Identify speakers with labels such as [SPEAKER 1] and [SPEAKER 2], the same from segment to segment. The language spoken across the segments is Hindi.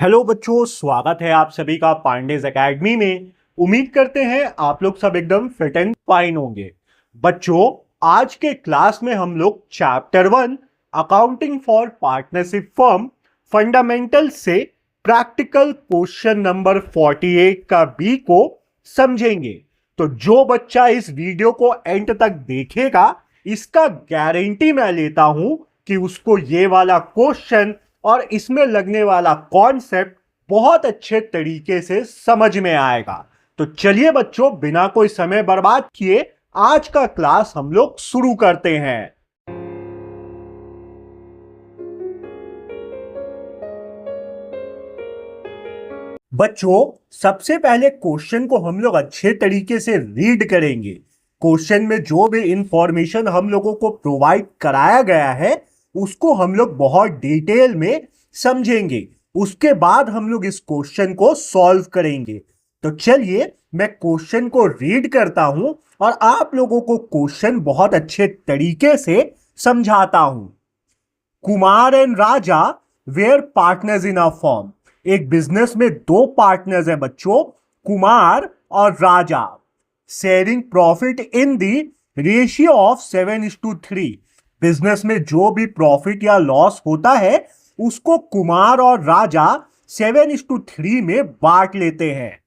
[SPEAKER 1] हेलो बच्चों, स्वागत है आप सभी का पांडेज एकेडमी में। उम्मीद करते हैं आप लोग सब एकदम फिट एंड फाइन होंगे। बच्चों, आज के क्लास में हम लोग chapter 1 accounting for partnership firm fundamental से प्रैक्टिकल क्वेश्चन नंबर 48 का बी को समझेंगे। तो जो बच्चा इस वीडियो को एंड तक देखेगा, इसका गारंटी मैं लेता हूं कि उसको ये वाला क्वेश्चन और इसमें लगने वाला कॉन्सेप्ट बहुत अच्छे तरीके से समझ में आएगा। तो चलिए बच्चों, बिना कोई समय बर्बाद किए आज का क्लास हम लोग शुरू करते हैं। बच्चों, सबसे पहले क्वेश्चन को हम लोग अच्छे तरीके से रीड करेंगे। क्वेश्चन में जो भी इंफॉर्मेशन हम लोगों को प्रोवाइड कराया गया है उसको हम लोग बहुत डिटेल में समझेंगे। उसके बाद हम लोग इस क्वेश्चन को सॉल्व करेंगे। तो चलिए मैं क्वेश्चन को रीड करता हूं और आप लोगों को क्वेश्चन बहुत अच्छे तरीके से समझाता हूं। Kumar and Raja were partners in a firm. एक बिजनेस में दो पार्टनर्स हैं बच्चों, कुमार और Raja. Sharing profit in the ratio of 7:3। Business में जो भी प्रॉफिट या लॉस होता है उसको कुमार और राजा 7:3 में बांट लेते हैं।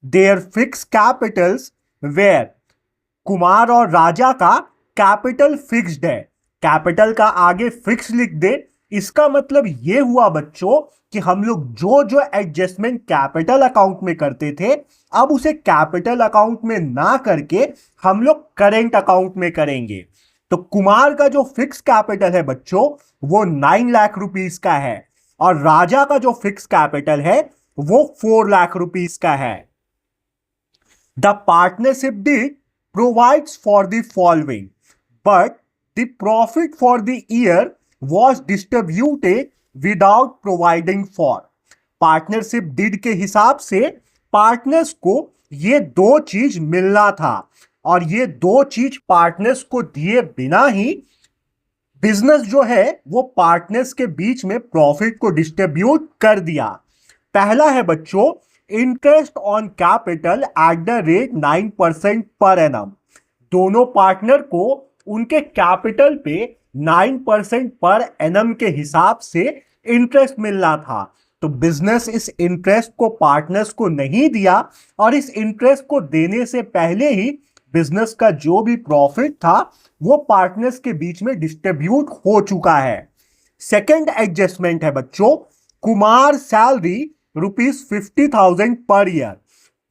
[SPEAKER 1] There fix capitals where. Kumar और राजा का कैपिटल फिक्स्ड है। कैपिटल का आगे फिक्स लिख दे। इसका मतलब यह हुआ बच्चों कि हम लोग जो जो एडजस्टमेंट कैपिटल अकाउंट में करते थे अब उसे कैपिटल अकाउंट में ना करके हम लोग करेंट अकाउंट में करेंगे। तो कुमार का जो फिक्स कैपिटल है बच्चों वो 9 लाख रुपीस का है और राजा का जो फिक्स कैपिटल है वो 4 लाख रुपीस का है। The partnership deed provides for the following, but the profit for the year was distributed without providing for. Partnership deed के हिसाब से पार्टनर्स को ये दो चीज मिलना था और ये दो चीज पार्टनर्स को दिए बिना ही बिजनेस जो है वो पार्टनर्स के बीच में प्रॉफिट को डिस्ट्रीब्यूट कर दिया। पहला है बच्चों interest on capital at the rate 9% per annum. दोनों पार्टनर को उनके कैपिटल पे 9% पर एनम के हिसाब से इंटरेस्ट मिलना था। तो बिजनेस इस इंटरेस्ट को पार्टनर्स को नहीं दिया और इस इंटरेस्ट को देने से पहले ही बिजनेस का जो भी प्रॉफिट था वो पार्टनर्स के बीच में डिस्ट्रीब्यूट हो चुका है। सेकेंड एडजस्टमेंट है बच्चों, Kumar salary ₹50,000 per year.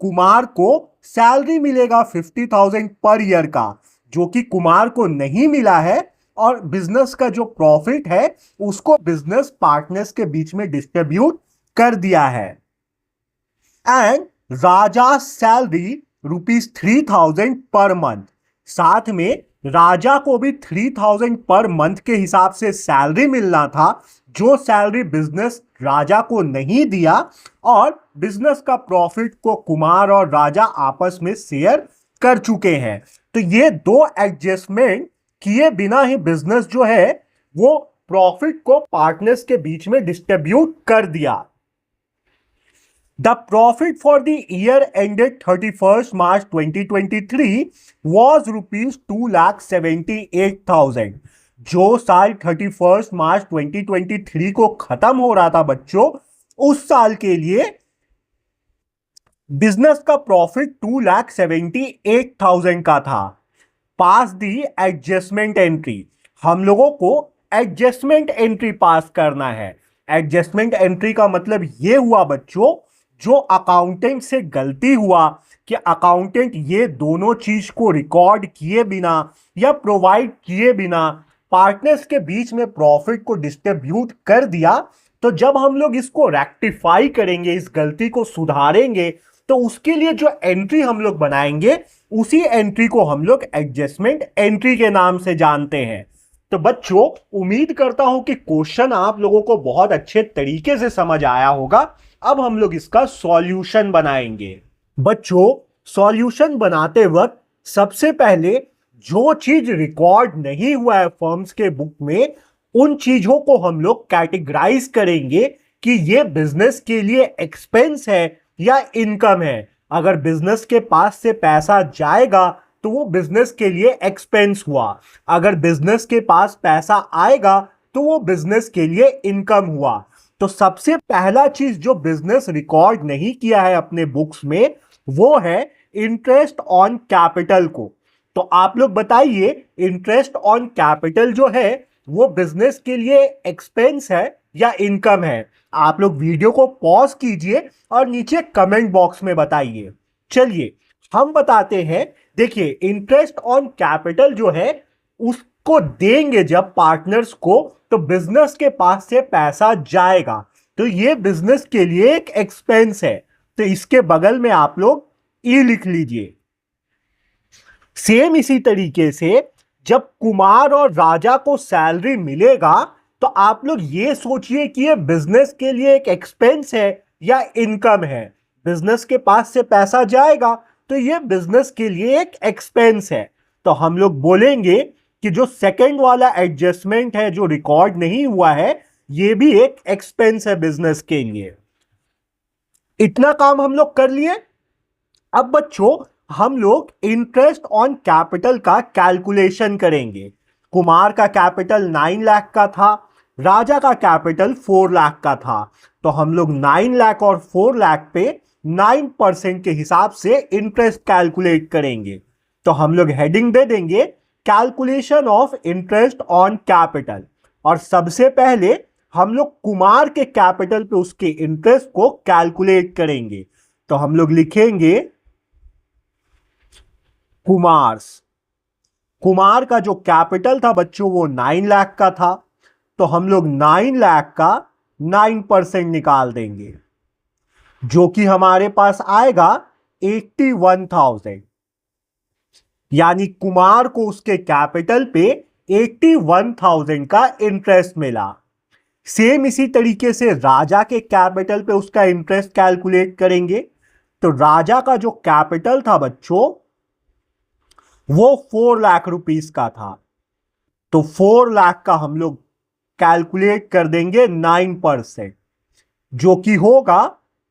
[SPEAKER 1] Kumar को सैलरी मिलेगा 50,000 पर ईयर का, जो कि कुमार को नहीं मिला है और बिजनेस का जो प्रॉफिट है उसको बिजनेस पार्टनर्स के बीच में डिस्ट्रीब्यूट कर दिया है। And Raja salary ₹3,000 per month. साथ में राजा को भी 3,000 पर मंथ के हिसाब से सैलरी मिलना था, जो सैलरी बिजनेस राजा को नहीं दिया और बिजनेस का प्रॉफिट को कुमार और राजा आपस में शेयर कर चुके हैं। तो ये दो एडजस्टमेंट किए बिना ही बिजनेस जो है वो प्रॉफिट को पार्टनर्स के बीच में डिस्ट्रीब्यूट कर दिया। The profit for the year ended 31st March 2023 was rupees 2,78,000। जो साल 31st मार्च 2023 को खत्म हो रहा था बच्चों, उस साल के लिए बिजनेस का प्रॉफिट 2,78,000 का था। पास दी एडजस्टमेंट एंट्री। हम लोगों को एडजस्टमेंट एंट्री पास करना है। एडजस्टमेंट एंट्री का मतलब यह हुआ बच्चों, जो अकाउंटेंट से गलती हुआ कि अकाउंटेंट ये दोनों चीज को रिकॉर्ड किए बिना या प्रोवाइड किए बिना पार्टनर्स के बीच में प्रॉफिट को डिस्ट्रीब्यूट कर दिया, तो जब हम लोग इसको रेक्टिफाई करेंगे, इस गलती को सुधारेंगे, तो उसके लिए जो एंट्री हम लोग बनाएंगे उसी एंट्री को हम लोग एडजस्टमेंट एंट्री के नाम से जानते हैं। तो बच्चों, उम्मीद करता हूं कि क्वेश्चन आप लोगों को बहुत अच्छे तरीके से समझ आया होगा। अब हम लोग इसका सॉल्यूशन बनाएंगे। बच्चों, सॉल्यूशन बनाते वक्त सबसे पहले जो चीज रिकॉर्ड नहीं हुआ है फर्म्स के बुक में उन चीजों को हम लोग कैटेगराइज करेंगे कि ये बिजनेस के लिए एक्सपेंस है या इनकम है। अगर बिजनेस के पास से पैसा जाएगा तो वो बिजनेस के लिए एक्सपेंस हुआ, अगर बिजनेस के पास पैसा आएगा तो वो बिजनेस के लिए इनकम हुआ। तो सबसे पहला चीज जो बिजनेस रिकॉर्ड नहीं किया है अपने बुक्स में वो है इंटरेस्ट ऑन कैपिटल को। तो आप लोग बताइए, इंटरेस्ट ऑन कैपिटल जो है वो बिजनेस के लिए एक्सपेंस है या इनकम है? आप लोग वीडियो को पॉज कीजिए और नीचे कमेंट बॉक्स में बताइए। चलिए हम बताते हैं। देखिए, इंटरेस्ट ऑन कैपिटल जो है उसको देंगे जब पार्टनर्स को, तो बिजनेस के पास से पैसा जाएगा, तो ये बिजनेस के लिए एक एक्सपेंस है। तो इसके बगल में आप लोग ई लिख लीजिए। सेम इसी तरीके से जब कुमार और राजा को सैलरी मिलेगा तो आप लोग ये सोचिए कि ये बिजनेस के लिए एक एक्सपेंस है या इनकम है। बिजनेस के पास से पैसा जाएगा तो ये बिजनेस के लिए एक एक्सपेंस है। तो हम लोग बोलेंगे कि जो सेकंड वाला एडजस्टमेंट है जो रिकॉर्ड नहीं हुआ है ये भी एक एक्सपेंस है बिजनेस के लिए। इतना काम हम लोग कर लिए। अब बच्चों हम लोग इंटरेस्ट ऑन कैपिटल का कैलकुलेशन करेंगे। कुमार का कैपिटल 9 लाख का था, राजा का कैपिटल 4 लाख का था। तो हम लोग 9 लाख और 4 लाख पे 9% के हिसाब से इंटरेस्ट कैलकुलेट करेंगे। तो हम लोग हेडिंग दे देंगे calculation of interest on capital, और सबसे पहले हम लोग कुमार के कैपिटल पे उसके इंटरेस्ट को कैलकुलेट करेंगे। तो हम लोग लिखेंगे कुमार का जो कैपिटल था बच्चों वो 9 लाख का था। तो हम लोग 9 लाख का 9% निकाल देंगे जो कि हमारे पास आएगा 81,000। यानी कुमार को उसके कैपिटल पे 81,000 का इंटरेस्ट मिला। सेम इसी तरीके से राजा के कैपिटल पे उसका इंटरेस्ट कैलकुलेट करेंगे। तो राजा का जो कैपिटल था बच्चों वो 4 लाख रुपीस का था। तो 4 लाख का हम लोग कैलकुलेट कर देंगे 9%, जो कि होगा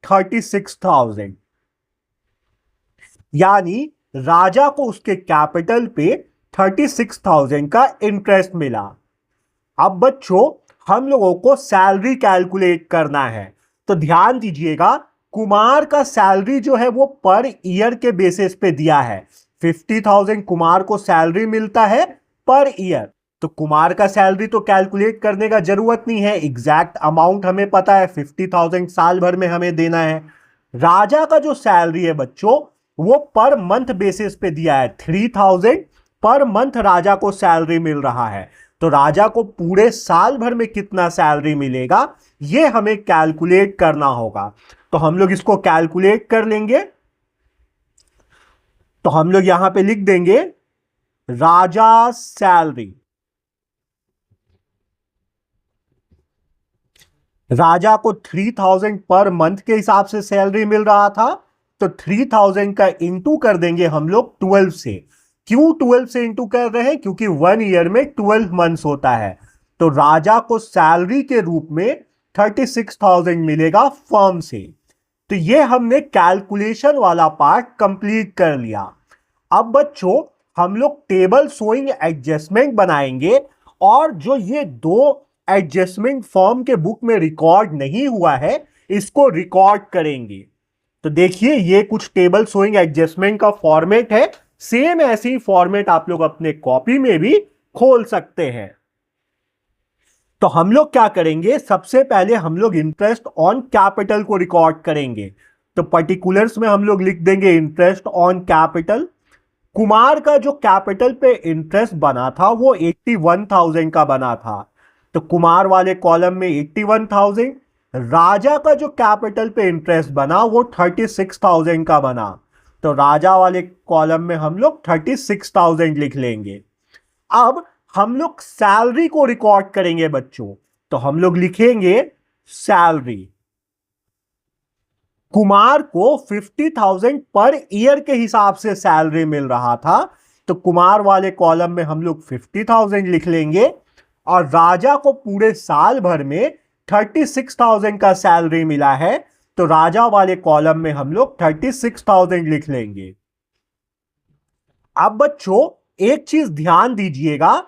[SPEAKER 1] 36,000। यानी राजा को उसके कैपिटल पे 36,000 का इंटरेस्ट मिला। अब बच्चों हम लोगों को सैलरी कैलकुलेट करना है। तो ध्यान दीजिएगा, कुमार का सैलरी जो है वो पर ईयर के बेसिस पे दिया है। 50,000 कुमार को सैलरी मिलता है पर ईयर। तो कुमार का सैलरी तो कैलकुलेट करने का जरूरत नहीं है, एग्जैक्ट अमाउंट हमें पता है, 50,000 साल भर में हमें देना है। राजा का जो सैलरी है बच्चों वो पर मंथ बेसिस पे दिया है, 3,000 पर मंथ राजा को सैलरी मिल रहा है। तो राजा को पूरे साल भर में कितना सैलरी मिलेगा ये हमें कैलकुलेट करना होगा। तो हम लोग इसको कैलकुलेट कर लेंगे। तो हम लोग यहां पे लिख देंगे राजा सैलरी। राजा को 3,000 पर मंथ के हिसाब से सैलरी मिल रहा था, तो 3,000 का इंटू कर देंगे हम लोग 12 से। क्यों 12 से इंटू कर रहे हैं? क्योंकि 1 ईयर में 12 मंथ्स होता है। तो राजा को सैलरी के रूप में 36,000 मिलेगा फर्म से। तो ये हमने कैलकुलेशन वाला पार्ट कंप्लीट कर लिया। अब बच्चों हम लोग टेबल शोइंग एडजस्टमेंट बनाएंगे, और जो ये दो एडजस्टमेंट फर्म के बुक में रिकॉर्ड नहीं हुआ है इसको रिकॉर्ड करेंगे। तो देखिए ये कुछ टेबल शोइंग एडजस्टमेंट का फॉर्मेट है। सेम ऐसे ही फॉर्मेट आप लोग अपने कॉपी में भी खोल सकते हैं। तो हम लोग क्या करेंगे, सबसे पहले हम लोग इंटरेस्ट ऑन कैपिटल को रिकॉर्ड करेंगे। तो पर्टिकुलर्स में हम लोग लिख देंगे इंटरेस्ट ऑन कैपिटल। कुमार का जो कैपिटल पे इंटरेस्ट बना था वो 81,000 का बना था। तो कुमार वाले कॉलम में 81,000। राजा का जो कैपिटल पे इंटरेस्ट बना वो 36,000 का बना। तो राजा वाले कॉलम में हम लोग 36,000 लिख लेंगे। अब हम लोग सैलरी को रिकॉर्ड करेंगे बच्चों। तो हम लोग लिखेंगे सैलरी। कुमार को 50,000 पर ईयर के हिसाब से सैलरी मिल रहा था, तो कुमार वाले कॉलम में हम लोग 50,000 लिख लेंगे। और राजा को पूरे साल भर में 36,000 का सैलरी मिला है, तो राजा वाले कॉलम में हम लोग 36,000 लिख लेंगे। अब बच्चों एक चीज ध्यान दीजिएगा,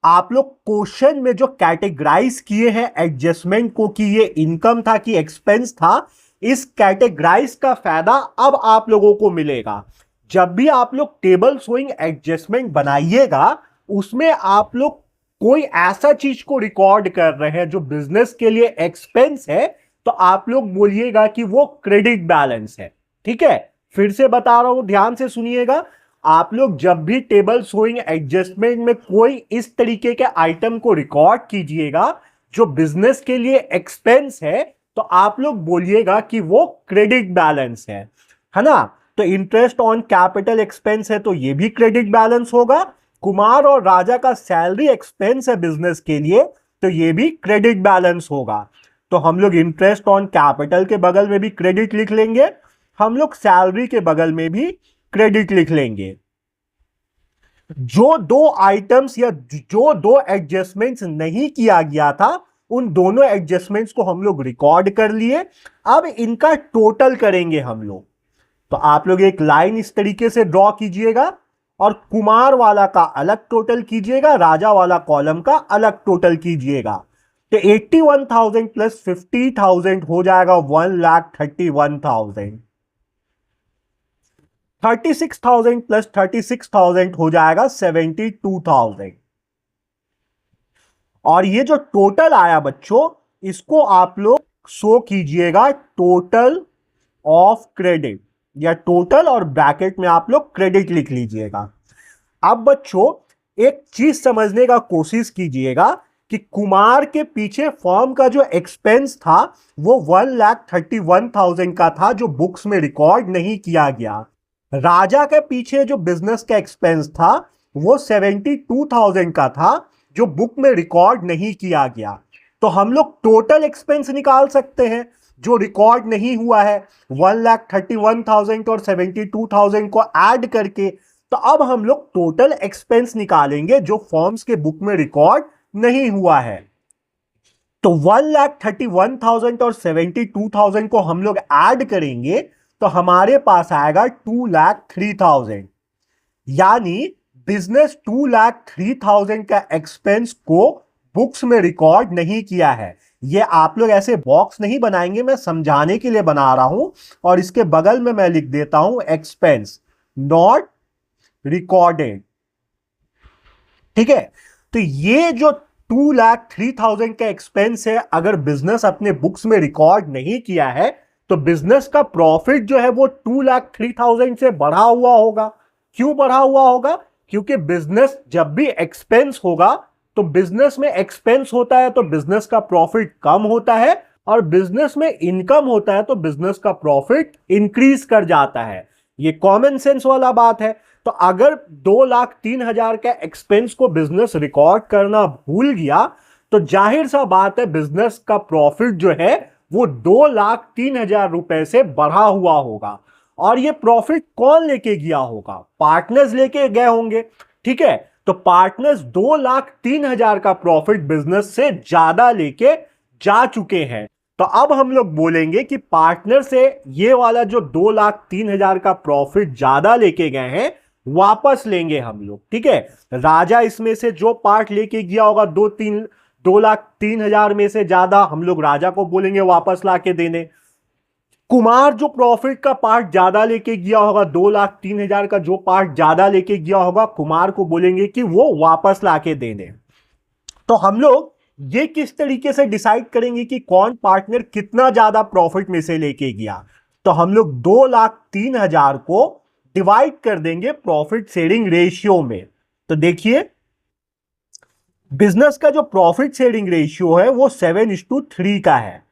[SPEAKER 1] आप लोग क्वेश्चन में जो कैटेगराइज किए हैं एडजस्टमेंट को कि ये इनकम था कि एक्सपेंस था, इस कैटेगराइज का फायदा अब आप लोगों को मिलेगा। जब भी आप लोग टेबल शोइंग एडजस्टमेंट बनाइएगा, उसमें आप लोग कोई ऐसा चीज को रिकॉर्ड कर रहे हैं जो बिजनेस के लिए एक्सपेंस है, तो आप लोग बोलिएगा कि वो क्रेडिट बैलेंस है। ठीक है, फिर से बता रहा हूं, ध्यान से सुनिएगा। आप लोग जब भी टेबल शोइंग एडजस्टमेंट में कोई इस तरीके के आइटम को रिकॉर्ड कीजिएगा जो बिजनेस के लिए एक्सपेंस है, तो आप लोग बोलिएगा कि वो क्रेडिट बैलेंस है ना। तो इंटरेस्ट ऑन कैपिटल एक्सपेंस है तो ये भी क्रेडिट बैलेंस होगा। कुमार और राजा का सैलरी एक्सपेंस है बिजनेस के लिए, तो ये भी क्रेडिट बैलेंस होगा। तो हम लोग इंटरेस्ट ऑन कैपिटल के बगल में भी क्रेडिट लिख लेंगे, हम लोग सैलरी के बगल में भी क्रेडिट लिख लेंगे। जो दो आइटम्स या जो दो एडजस्टमेंट्स नहीं किया गया था, उन दोनों एडजस्टमेंट्स को हम लोग रिकॉर्ड कर लिए। अब इनका टोटल करेंगे हम लोग। तो आप लोग एक लाइन इस तरीके से ड्रॉ कीजिएगा और कुमार वाला का अलग टोटल कीजिएगा, राजा वाला कॉलम का अलग टोटल कीजिएगा। तो 81,000 प्लस 50,000 हो जाएगा 1,31,000। 36,000 प्लस 36,000 हो जाएगा 72,000। और ये जो टोटल आया बच्चों, इसको आप लोग शो कीजिएगा टोटल ऑफ क्रेडिट, या टोटल और ब्रैकेट में आप लोग क्रेडिट लिख लीजिएगा। अब बच्चों एक चीज समझने का कोशिश कीजिएगा कि कुमार के पीछे फर्म का जो एक्सपेंस था वो 1,31,000 का था, जो बुक्स में रिकॉर्ड नहीं किया गया। राजा के पीछे जो बिजनेस का एक्सपेंस था वो 72,000 का था, जो बुक में रिकॉर्ड नहीं किया गया। तो हम लोग टोटल एक्सपेंस निकाल सकते हैं जो रिकॉर्ड नहीं हुआ है, 1,31,000 और 72,000 को ऐड करके। तो अब हम लोग टोटल एक्सपेंस निकालेंगे जो फॉर्म्स के बुक में रिकॉर्ड नहीं हुआ है। तो 1,31,000 और 72,000 को हम लोग ऐड करेंगे तो हमारे पास आएगा 2,03,000। यानी बिजनेस 2,03,000 का एक्सपेंस को बुक्स में रिकॉर्ड नहीं किया है। ये आप लोग ऐसे बॉक्स नहीं बनाएंगे, मैं समझाने के लिए बना रहा हूं। और इसके बगल में मैं लिख देता हूं एक्सपेंस नॉट रिकॉर्डेड। ठीक है, तो ये जो 2,03,000 का एक्सपेंस है, अगर बिजनेस अपने बुक्स में रिकॉर्ड नहीं किया है तो बिजनेस का प्रॉफिट जो है वो 2,03,000 से बढ़ा हुआ होगा। क्यों बढ़ा हुआ होगा? क्योंकि बिजनेस जब भी एक्सपेंस होगा तो बिजनेस में एक्सपेंस होता है तो बिजनेस का प्रॉफिट कम होता है, और बिजनेस में इनकम होता है तो बिजनेस का प्रॉफिट इंक्रीज कर जाता है। ये कॉमन सेंस वाला बात है। तो अगर 2,03,000 का एक्सपेंस को बिजनेस रिकॉर्ड करना भूल गया तो जाहिर सा बात है बिजनेस का प्रॉफिट जो है वो 2,03,000 रुपए से बढ़ा हुआ होगा। और ये प्रॉफिट कौन लेके गया होगा? पार्टनर्स लेके गए होंगे। ठीक है, तो पार्टनर्स 2,03,000 का प्रॉफिट बिजनेस से ज्यादा लेके जा चुके हैं। तो अब हम लोग बोलेंगे कि पार्टनर से ये वाला जो 2,03,000 का प्रॉफिट ज्यादा लेके गए हैं वापस लेंगे हम लोग। ठीक है, राजा इसमें से जो पार्ट लेके गया होगा 2,03,000 में से ज्यादा, हम लोग राजा को बोलेंगे वापस लाके देने। कुमार जो प्रॉफिट का पार्ट ज्यादा लेके गया होगा, 2,03,000 का जो पार्ट ज्यादा लेके गया होगा, कुमार को बोलेंगे कि वो वापस लाके देने। तो हम लोग ये किस तरीके से डिसाइड करेंगे कि कौन पार्टनर कितना ज्यादा प्रॉफिट में से लेके गया? तो हम लोग 2,03,000 को डिवाइड कर देंगे प्रॉफिट शेयरिंग रेशियो में। तो देखिए बिजनेस का जो प्रॉफिट शेयरिंग रेशियो है वो 7:3 का है।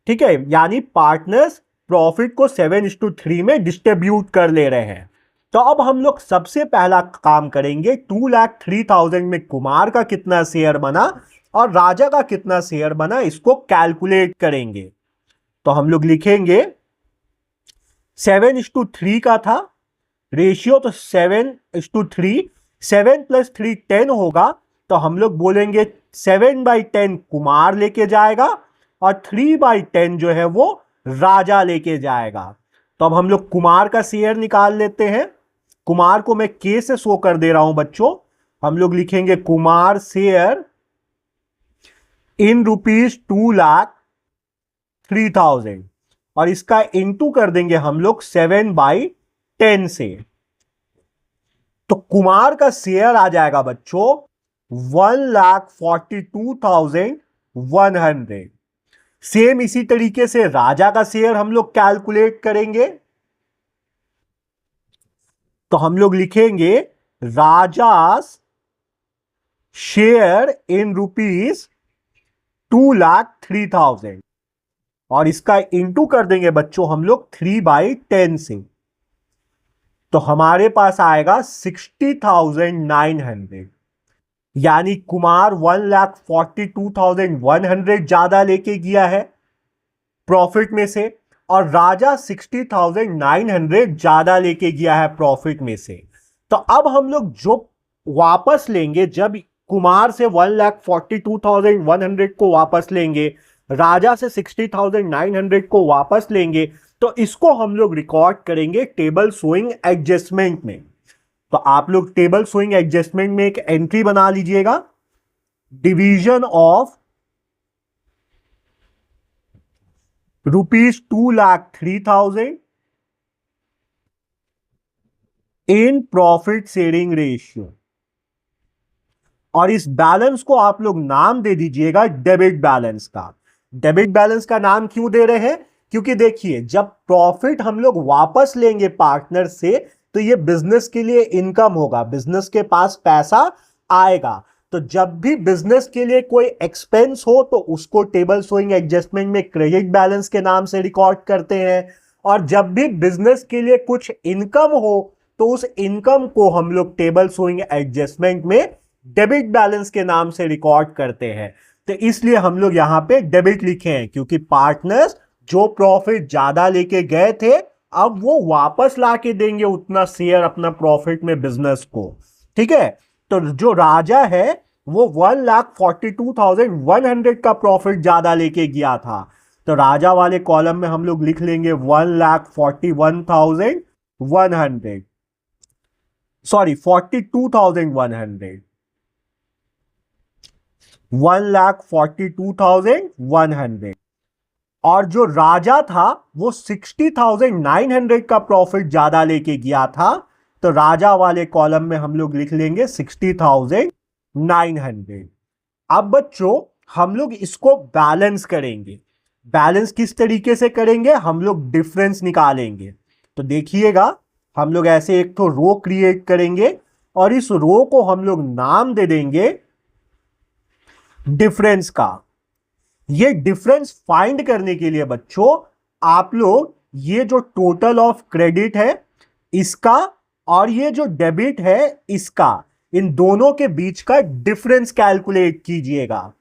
[SPEAKER 1] ठीक है, यानी पार्टनर्स प्रॉफिट को 7:3 में डिस्ट्रीब्यूट कर ले रहे हैं। तो अब हम लोग सबसे पहला काम करेंगे, 2,03,000 में कुमार का कितना शेयर बना और राजा का कितना शेयर बना, इसको कैलकुलेट करेंगे। तो हम लोग लिखेंगे 7:3 का था रेशियो, तो 7:3, 7 + 3 10 होगा। तो हम लोग बोलेंगे 7/10 कुमार लेके जाएगा और 3/10 जो है वो राजा लेके जाएगा। तो अब हम लोग कुमार का शेयर निकाल लेते हैं। कुमार को मैं के से शो कर दे रहा हूं बच्चों। हम लोग लिखेंगे कुमार शेयर इन रुपीज 2,03,000 और इसका इंटू कर देंगे हम लोग 7/10 से। तो कुमार का शेयर आ जाएगा बच्चों 1,42,100। सेम इसी तरीके से राजा का शेयर हम लोग कैलकुलेट करेंगे। तो हम लोग लिखेंगे राजास शेयर इन रुपीज 2,03,000 और इसका इंटू कर देंगे बच्चों हम लोग 3/10 से। तो हमारे पास आएगा 60,900। यानी कुमार 1,42,100 ज्यादा लेके गया है प्रॉफिट में से और राजा 60,900 ज्यादा लेके गया है प्रॉफिट में से। तो अब हम लोग जो वापस लेंगे, जब कुमार से 1,42,100 को वापस लेंगे, राजा से 60,900 को वापस लेंगे, तो इसको हम लोग रिकॉर्ड करेंगे टेबल शोइंग एडजस्टमेंट में। तो आप लोग टेबल शोइंग एडजस्टमेंट में एक एंट्री बना लीजिएगा, division of rupees 2,03,000 in profit sharing ratio. और इस बैलेंस को आप लोग नाम दे दीजिएगा डेबिट बैलेंस का। डेबिट बैलेंस का नाम क्यों दे रहे हैं? क्योंकि देखिए, जब प्रॉफिट हम लोग वापस लेंगे पार्टनर से तो ये बिजनेस के लिए इनकम होगा, बिजनेस के पास पैसा आएगा। तो जब भी बिजनेस के लिए कोई एक्सपेंस हो तो उसको टेबल शोइंग एडजस्टमेंट में क्रेडिट बैलेंस के नाम से रिकॉर्ड करते हैं, और जब भी बिजनेस के लिए कुछ इनकम हो तो उस इनकम को हम लोग टेबल शोइंग एडजस्टमेंट में डेबिट बैलेंस के नाम से रिकॉर्ड करते हैं। तो इसलिए हम लोग यहां पे डेबिट लिखे हैं, क्योंकि पार्टनर्स जो प्रॉफिट ज्यादा लेके गए थे अब वो वापस ला के देंगे उतना शेयर अपना प्रॉफिट में बिजनेस को। ठीक है, तो जो राजा है वो 1,42,100 का प्रॉफिट ज्यादा लेके गया था। तो राजा वाले कॉलम में हम लोग लिख लेंगे 1,41,100, सॉरी 42,100, 1,42,100। और जो राजा था वो 60,900 का प्रॉफिट ज्यादा लेके गया था। तो राजा वाले कॉलम में हम लोग लिख लेंगे 60,900। अब बच्चों हम लोग इसको बैलेंस करेंगे। बैलेंस किस तरीके से करेंगे? हम लोग डिफरेंस निकालेंगे। तो देखिएगा, हम लोग ऐसे एक तो रो क्रिएट करेंगे और इस रो को हम लोग नाम दे देंगे डिफरेंस का। ये डिफरेंस फाइंड करने के लिए बच्चों आप लोग ये जो टोटल ऑफ क्रेडिट है इसका और ये जो डेबिट है इसका, इन दोनों के बीच का डिफरेंस कैलकुलेट कीजिएगा।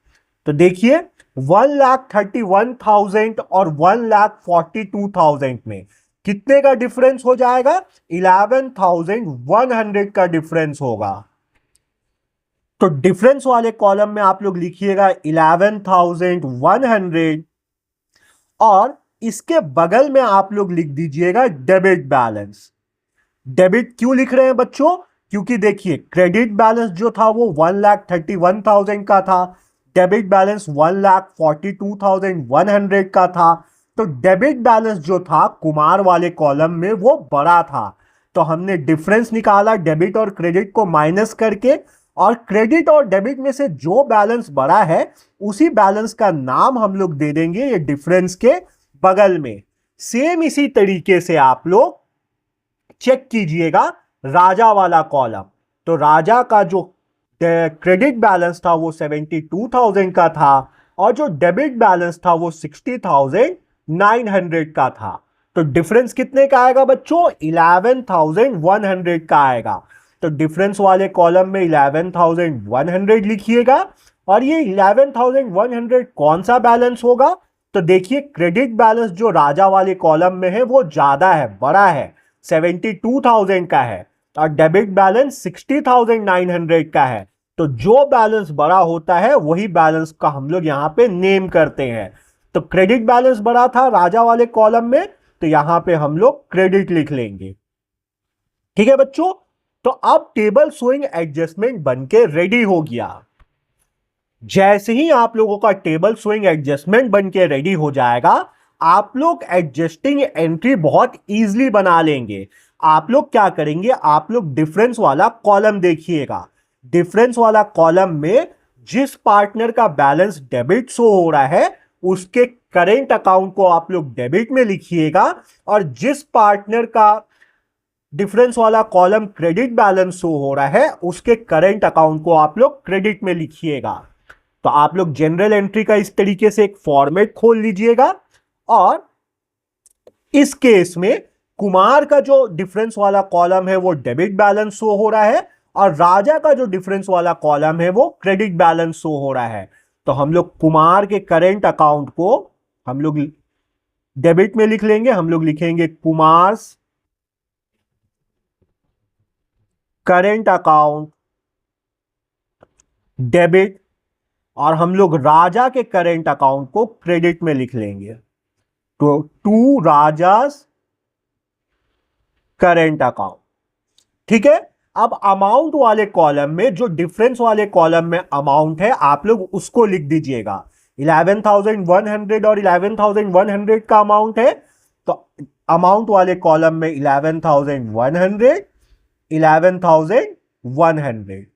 [SPEAKER 1] तो देखिए 1,31,000 और 1,42,000 में कितने का डिफरेंस हो जाएगा? 11,100 का डिफरेंस होगा। तो डिफरेंस वाले कॉलम में आप लोग लिखिएगा 11,100 और इसके बगल में आप लोग लिख दीजिएगा डेबिट बैलेंस। डेबिट क्यों लिख रहे हैं बच्चों? क्योंकि देखिए क्रेडिट बैलेंस जो था वो 1,31,000 का था, डेबिट बैलेंस 1,42,100 का था। तो डेबिट बैलेंस जो था कुमार वाले कॉलम में वो बड़ा था, तो हमने डिफरेंस निकाला डेबिट और क्रेडिट को माइनस करके, और क्रेडिट और डेबिट में से जो बैलेंस बड़ा है उसी बैलेंस का नाम हम लोग दे देंगे ये डिफरेंस के बगल में। सेम इसी तरीके से आप लोग चेक कीजिएगा राजा वाला कॉलम। तो राजा का जो क्रेडिट बैलेंस था वो 72,000 का था और जो डेबिट बैलेंस था वो 60,900 का था। तो डिफरेंस कितने का आएगा बच्चों? 11,100 का आएगा। तो डिफरेंस वाले कॉलम में 11,100 लिखिएगा और ये 11,100 कौन सा बैलेंस होगा? तो देखिए क्रेडिट बैलेंस जो राजा वाले कॉलम में है वो ज्यादा है, बड़ा है, 72,000 का है, और डेबिट बैलेंस 60,900 का है। तो जो बैलेंस बड़ा होता है वही बैलेंस का हम लोग यहां पे नेम करते हैं। तो क्रेडिट बैलेंस बढ़ा था राजा वाले कॉलम में, तो यहां पे हम लोग क्रेडिट लिख लेंगे। ठीक है बच्चों, तो अब टेबल शोइंग एडजस्टमेंट बनके रेडी हो गया। जैसे ही आप लोगों का टेबल शोइंग एडजस्टमेंट बनके रेडी हो जाएगा, आप लोग एडजस्टिंग एंट्री बहुत इजीली बना लेंगे। आप लोग क्या करेंगे, आप लोग डिफरेंस वाला कॉलम देखिएगा। डिफरेंस वाला कॉलम में जिस पार्टनर का बैलेंस डेबिट शो हो रहा है उसके करेंट अकाउंट को आप लोग डेबिट में लिखिएगा, और जिस पार्टनर का डिफरेंस वाला कॉलम क्रेडिट बैलेंस शो हो रहा है उसके करेंट अकाउंट को आप लोग क्रेडिट में लिखिएगा। तो आप लोग जनरल एंट्री का इस तरीके से एक फॉर्मेट खोल लीजिएगा, और इस केस में कुमार का जो डिफरेंस वाला कॉलम है वो डेबिट बैलेंस शो हो रहा है, और राजा का जो डिफरेंस वाला कॉलम है वो क्रेडिट बैलेंस शो हो रहा है। तो हम लोग कुमार के करेंट अकाउंट को हम लोग डेबिट में लिख लेंगे। हम लोग लिखेंगे कुमार करेंट अकाउंट डेबिट, और हम लोग राजा के करेंट अकाउंट को क्रेडिट में लिख लेंगे। तो टू राजास करेंट अकाउंट। ठीक है, अब अमाउंट वाले कॉलम में जो डिफरेंस वाले कॉलम में अमाउंट है आप लोग उसको लिख दीजिएगा। 11,100 और 11,100 का अमाउंट है, तो अमाउंट वाले कॉलम में 11,100, 11,100।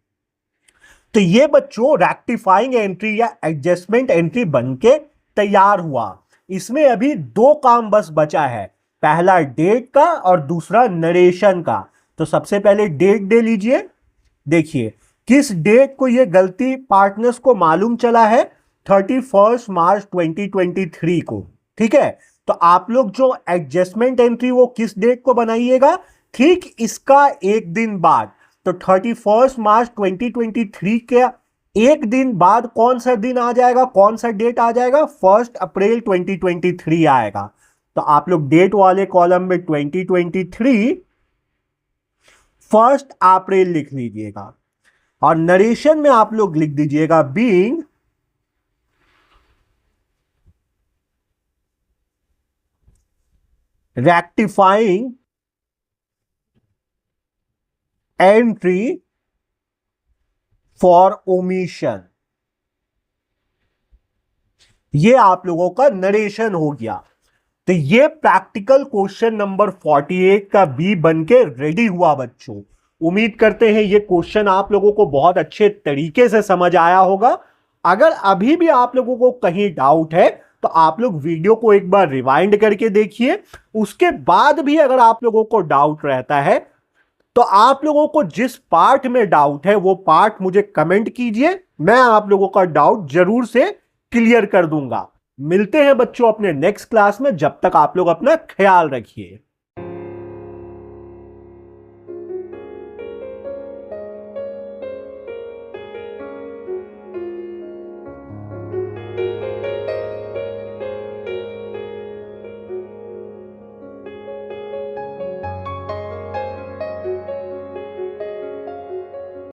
[SPEAKER 1] तो ये बच्चों रेक्टिफाइंग एंट्री या एडजस्टमेंट एंट्री बनके तैयार हुआ। इसमें अभी दो काम बस बचा है, पहला डेट का और दूसरा नरेशन का। तो सबसे पहले डेट दे लीजिए। देखिए किस डेट को ये गलती पार्टनर्स को मालूम चला है, 31 मार्च 2023 को। ठीक है, तो आप लोग जो एडजस्टमेंट एंट्री वो किस डेट को बनाइएगा, ठीक इसका एक दिन बाद। तो 31 मार्च 2023 के एक दिन बाद कौन सा दिन आ जाएगा, कौन सा डेट आ जाएगा, 1 अप्रैल 2023 आएगा। तो आप लोग डेट वाले कॉलम में 2023 1 अप्रैल लिख लीजिएगा, और नरेशन में आप लोग लिख दीजिएगा being rectifying entry for omission. ये आप लोगों का नरेशन हो गया। तो ये प्रैक्टिकल क्वेश्चन नंबर 48 का बी बनके रेडी हुआ बच्चों। उम्मीद करते हैं ये क्वेश्चन आप लोगों को बहुत अच्छे तरीके से समझ आया होगा। अगर अभी भी आप लोगों को कहीं डाउट है तो आप लोग वीडियो को एक बार रिवाइंड करके देखिए। उसके बाद भी अगर आप लोगों को डाउट रहता है तो आप लोगों को जिस पार्ट में डाउट है वो पार्ट मुझे कमेंट कीजिए, मैं आप लोगों का डाउट जरूर से क्लियर कर दूंगा। मिलते हैं बच्चों अपने नेक्स्ट क्लास में, जब तक आप लोग अपना ख्याल रखिए।